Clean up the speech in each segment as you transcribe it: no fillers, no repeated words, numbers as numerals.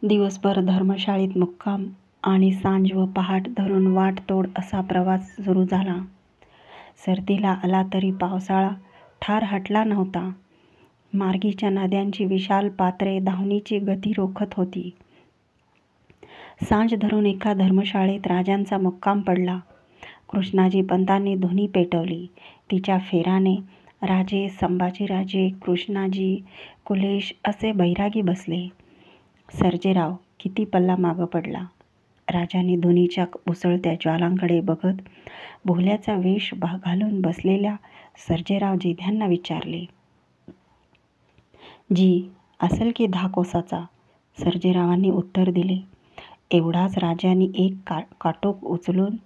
दिवसभर धर्मशाळेत मुक्काम आणि सांज व पहाट धरून वाटतोड असा प्रवास सुरू झाला. सर्दीला आला तरी पावसाळा ठार हटला नव्हता. मार्गीच्या नद्यांची विशाल पात्रे धावणीची गती रोखत होती. सांज धरून एका धर्मशाळेत राजांचा मुक्काम पडला. कृष्णाजी पंतांनी धुनी पेटवली. तिच्या फेराने राजे, संभाजीराजे, कृष्णाजी, कुलेश असे बैरागी बसले. सर्जेराव किती पल्ला मागं पडला. राजांनी धुनीच्या उसळत्या ज्वालांकडे बघत भोल्याचा वेश घालून बसलेल्या सर्जेराव जिध्यांना विचारले. जी असेल की 10 कोसाचा? सर्जेरावांनी उत्तर दिले. एवढाच. राजांनी एक काटोक उचलून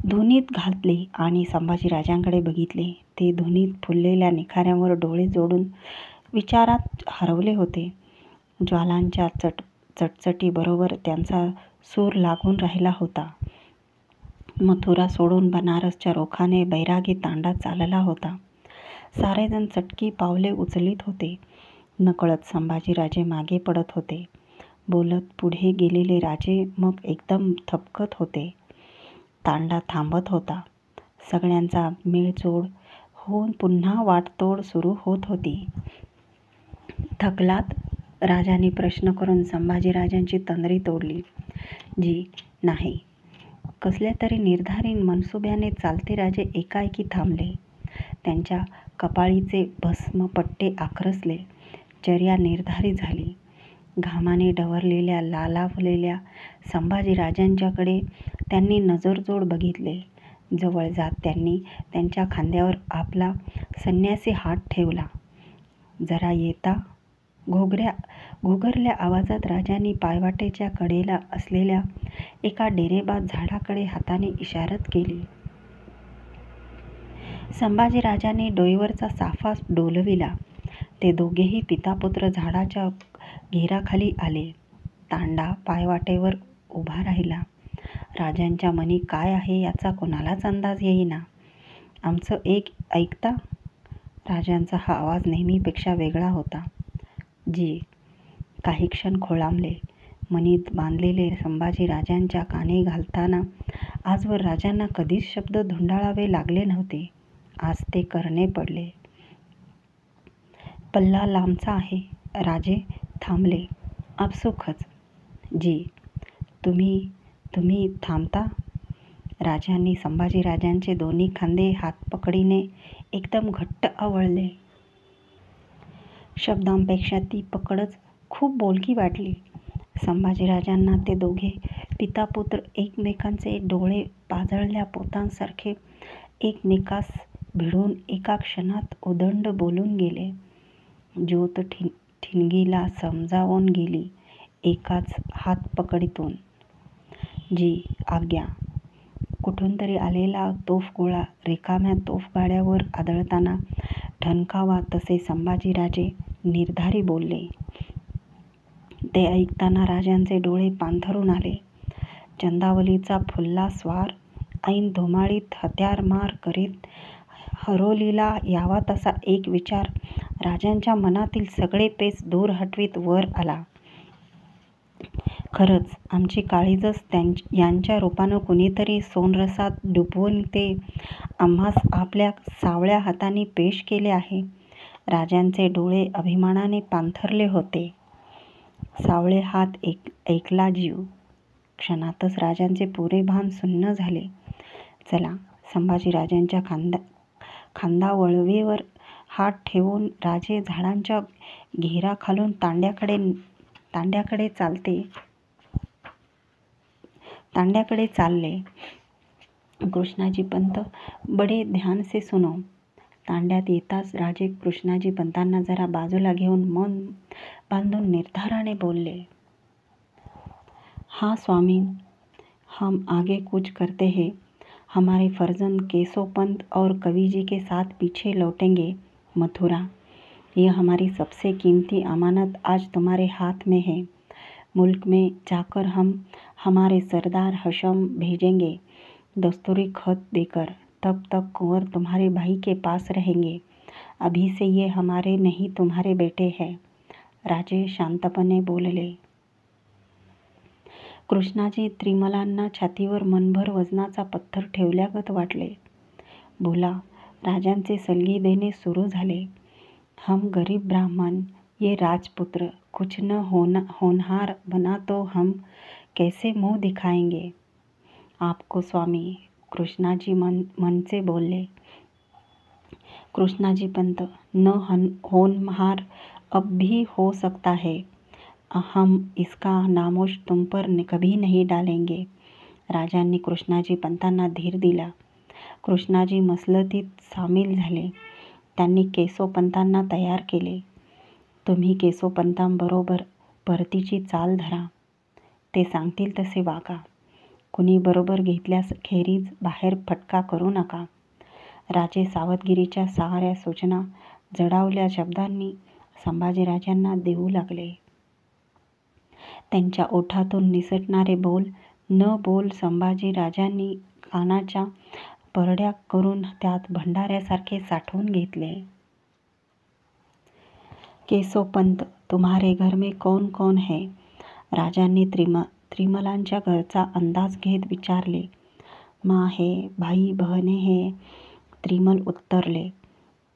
धुनीत घातले आणि संभाजीराजांकडे बघितले. ते धुनीत फुललेल्या निखाऱ्यांवर डोळे जोडून विचारात हरवले होते. ज्वालांच्या चटचटीबरोबर त्यांचा सूर लागून राहिला होता. मथुरा सोडून बनारसच्या रोखाने बैरागी तांडा चालला होता. सारेजण चटकी पावले उचलीत होते. नकळत संभाजीराजे मागे पडत होते. बोलत पुढे गेलेले राजे मग एकदम थबकत होते. तांडा थांबत होता. सगळ्यांचा मेळचोळ होऊन पुन्हा वाटतोड सुरू होत होती. थकलात? राजांनी प्रश्न करून संभाजीराजांची तंद्री तोडली. जी नाही. कसल्या तरी निर्धारी मनसुब्याने चालते राजे एकाएकी थांबले. त्यांच्या कपाळीचे भस्मपट्टे आखरसले. चर्या निर्धारी झाली. घामाने डवरलेल्या लालावलेल्या संभाजीराजांच्याकडे त्यांनी नजरजोड बघितले. जवळ जात त्यांनी त्यांच्या खांद्यावर आपला संन्यासी हात ठेवला. जरा येता? घुगरल्या आवाजात राजांनी पायवाटेच्या कडेला असलेल्या एका डेरेबाज झाडाकडे हाताने इशारत केली. संभाजीराजांनी डोईवरचा साफा डोलविला. ते दोघेही पितापुत्र झाडाच्या घेराखाली आले. तांडा पायवाटेवर उभा राहिला. राजांच्या मनी काय आहे याचा कोणालाच अंदाज येईना. आमचं एक ऐकता? राजांचा हा आवाज नेहमीपेक्षा वेगळा होता. जी. काही क्षण खोळंबले. मनीत बांधलेले संभाजीराजांच्या कानी घालताना आजवर राजांना कधीच शब्द धुंडाळावे लागले नव्हते. आज ते करणे पडले. पल्ला लांबचा आहे. राजे थांबले. आपसुकच. जी. तुम्ही थांबता? राजांनी संभाजीराजांचे दोन्ही खांदे हातपकडीने एकदम घट्ट आवळले. शब्दांपेक्षा ती पकडच खूप बोलकी वाटली. संभाजीराजांना ते दोघे पितापुत्र एकमेकांचे डोळे पाजळल्या पोतांसारखे एकमेकास भिडून एका क्षणात उदंड बोलून गेले. ज्योत ठिणगीला समजावून गेली एकाच हातपकडीतून. जी. आज्ञा. कुठून तरी आलेला तोफगोळा रिकाम्या तोफगाड्यावर आदळताना ठणकावा तसे संभाजीराजे निर्धारी बोलले. ते ऐकताना राजांचे डोळे पाणथरून आले. चंदावलीचा फुल्ला स्वार ऐन धुमाळीत हत्यारमार करीत हरोलीला यावा तसा एक विचार राजांच्या मनातील सगळे पेच दूर हटवीत वर आला. खरंच आमची काळीजच यांच्या रूपानं कुणीतरी सोनरसात डुबवून ते आम्हास आपल्या सावळ्या हातांनी पेश केले आहे. राजांचे डोळे अभिमानाने पाणथरले होते. सावळे हात ऐकला जीव. क्षणातच राजांचे पुरे भान सुन्न झाले. चला. संभाजीराजांच्या खांदावळवीवर हात ठेवून राजे झाडांच्या घेराखालून तांड्याकडे चालले. कृष्णाजी पंत बडे ध्यान से सुनो. तांड्यात येताच राजे कृष्णाजी पंतांना जरा बाजूला घेऊन मन बांधून निर्धाराने बोलले. हाँ स्वामी, हम आगे कुछ करते हैं. हमारे फर्जंद केशव पंत और कवि जी के साथ पीछे लौटेंगे. मथुरा, यह हमारी सबसे कीमती अमानत आज तुम्हारे हाथ में है. मुल्क में जाकर हम हमारे सरदार हशम भेजेंगे दस्तूरी खत देकर. तब तक कुंवर तुम्हारे भाई के पास रहेंगे. अभी से ये हमारे नहीं तुम्हारे बेटे हैं. राजे शांतपणे बोलले. कृष्णाजी त्रिमलांना छातीवर मनभर वजनाचा पत्थर ठेवल्यागत वाटले. बोला. राजांचे सल्गी देणे सुरू झाले. हम गरीब ब्राह्मण, ये राजपुत्र, कुछ न होनहार बना तो हम कैसे मुंह दिखाएंगे आपको स्वामी. कृष्णाजी मन से बोलले. कृष्णाजी पंत, न होनहार अब भी हो सकता है. हम इसका नामोश तुम पर कभी नहीं डालेंगे. राजांनी कृष्णाजी पंतांना धीर दिला. कृष्णाजी मसलतीत सामील झाले. त्यांनी केशवपंतांना तयार केले. तुम्ही केशवपंतांबरोबर परतीची चाल धरा. ते सांगतील तसे वागा. कुणी बरोबर घेतल्यास खेरीज बाहेर फटका करू नका. राजे सावधगिरीच्या साऱ्या सूचना जडावल्या शब्दांनी संभाजीराजांना देऊ लागले. त्यांच्या ओठातून निसटणारे बोल न बोल संभाजीराजांनी कानाच्या परड्या करून त्यात भंडाऱ्यासारखे साठवून घेतले. केशवपंत, तुम्हारे घर में कौन कौन है? राजांनी त्रिमलांच्या घरचा अंदाज घेत विचारले. माँ है, भाई बहने है. त्रिमल उत्तरले.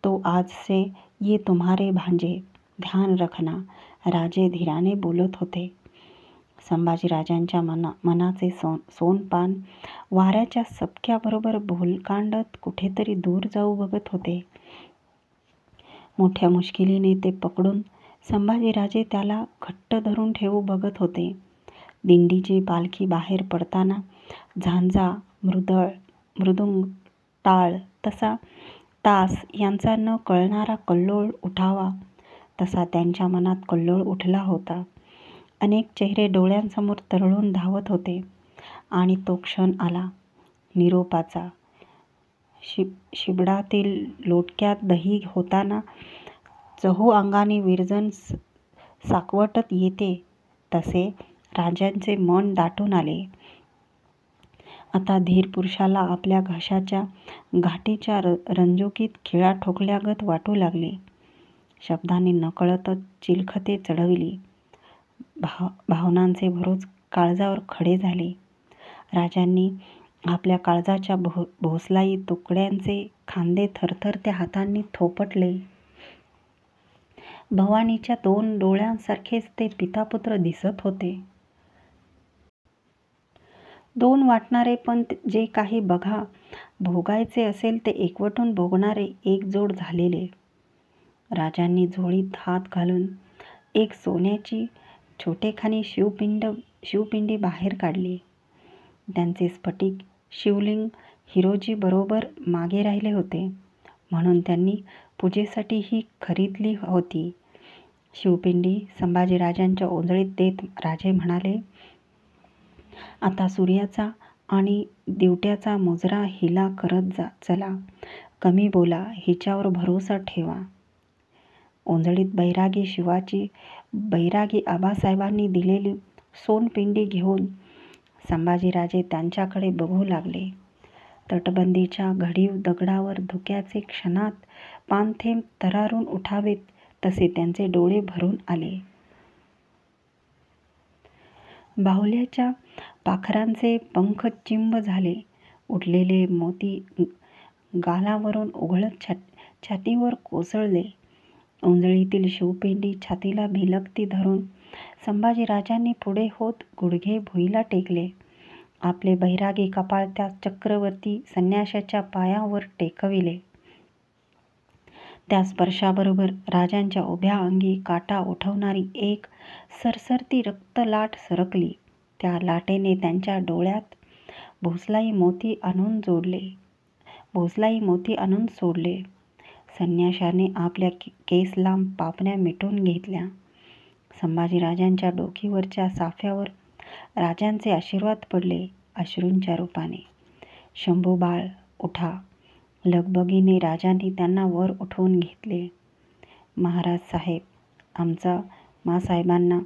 तो आज से ये तुम्हारे भांजे, ध्यान रखना. राजे धीराने बोलत होते. संभाजीराजांच्या मनाचे सोनपान वाऱ्याच्या सपक्याबरोबर भोलकांडत कुठेतरी दूर जाऊ बघत होते. मोठ्या मुश्किलीने ते पकडून संभाजीराजे त्याला घट्ट धरून ठेवू बघत होते. दिंडीची पालखी बाहेर पडताना झांजा, मृदुंग, टाळ, तसा तास यांचा न कळणारा कल्लोळ उठावा, तसा त्यांच्या मनात कल्लोळ उठला होता. अनेक चेहरे डोळ्यांसमोर तरळून धावत होते आणि तो क्षण आला निरोपाचा. शिबडातील लोटक्यात दही होताना चहू अंगाने विरजण साकवटत येते तसे राजांचे मन दाटून आले. आता धीर पुरुषाला आपल्या घशाच्या घाटीच्या रंजोकीत खिळा ठोकल्यागत वाटू लागले. शब्दांनी नकळतच चिलखते चढविली. भावनांचे भरोस काळजावर खडे झाले. राजांनी आपल्या काळजाच्या भोसलाई तुकड्यांचे खांदे थरथरत्या हातांनी थोपटले. भवानीच्या 2 डोळ्यांसारखेच ते पितापुत्र दिसत होते. 2 वाटणारे पण जे काही भोगायचे असेल ते एकवटून भोगणारे एकजोड झालेले. राजांनी झोळीत हात घालून एक सोन्याची छोटेखानी शिवपिंडी बाहेर काढली. त्यांचे स्फटिक शिवलिंग हिरोजी बरोबर मागे राहिले होते, म्हणून त्यांनी पूजेसाठी ही खरीदली होती. शिवपिंडी संभाजीराजांच्या ओंजळीत देत राजे म्हणाले, आता सूर्याचा आणि दिवट्याचा मुजरा हिला करत चला. कमी बोला, हिच्यावर भरोसा ठेवा. ओंजळीत बैरागी शिवाची बैरागी आबासाहेबांनी दिलेली सोनपिंडी घेऊन संभाजीराजे त्यांच्याकडे बघू लागले. तटबंदीच्या घडीव दगडावर धुक्याचे क्षणात पाणथेंब तरारून उठावेत तसे त्यांचे डोळे भरून आले. बाहुल्याच्या पाखरांचे पंख चिंब झाले. उठलेले मोती गालावरून उघळत छातीवर कोसळले. ओंजळीतील शिवपिंडी छातीला भिलकती धरून संभाजीराजांनी पुढे होत गुडघे भुईला टेकले. आपले बैरागी कपाळ त्या चक्रवर्ती संन्याशाच्या पायावर टेकविले. त्या स्पर्शाबरोबर राजांच्या उभ्या अंगी काटा उठवणारी एक सरसरती रक्तलाट सरकली. त्या लाटेने त्यांच्या डोळ्यात भोसलाई मोती आणून सोडले. संन्याशाने आपल्या केसलांब पापण्या मिटून घेतल्या. संभाजीराजांच्या डोकीवरच्या साफ्यावर राजांचे आशीर्वाद पडले अश्रूंच्या रूपाने. शंभू बाळ, उठा. लगबगीने राजांनी त्यांना वर उठवून घेतले. महाराज साहेब, आमचा मासाहेबांना,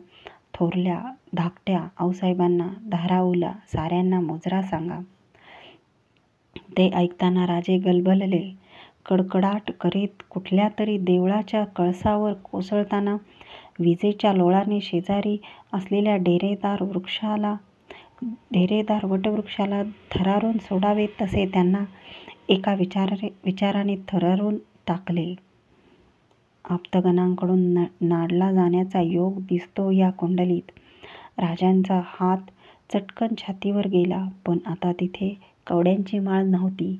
थोरल्या धाकट्या आऊसाहेबांना, धाराऊला साऱ्यांना मुजरा सांगा. ते ऐकताना राजे गलबलले. कडकडाट करीत कुठल्या तरी देवळाच्या कळसावर कोसळताना विजेच्या लोळाने शेजारी असलेल्या डेरेदार वृक्षाला डेरेदार वटवृक्षाला थरारून सोडावे तसे त्यांना एका विचाराने थरारून टाकले. आप्तगणांकडून नाडला जाण्याचा योग दिसतो या कुंडलीत. राजांचा हात चटकन छातीवर गेला, पण आता तिथे कवड्यांची माळ नव्हती.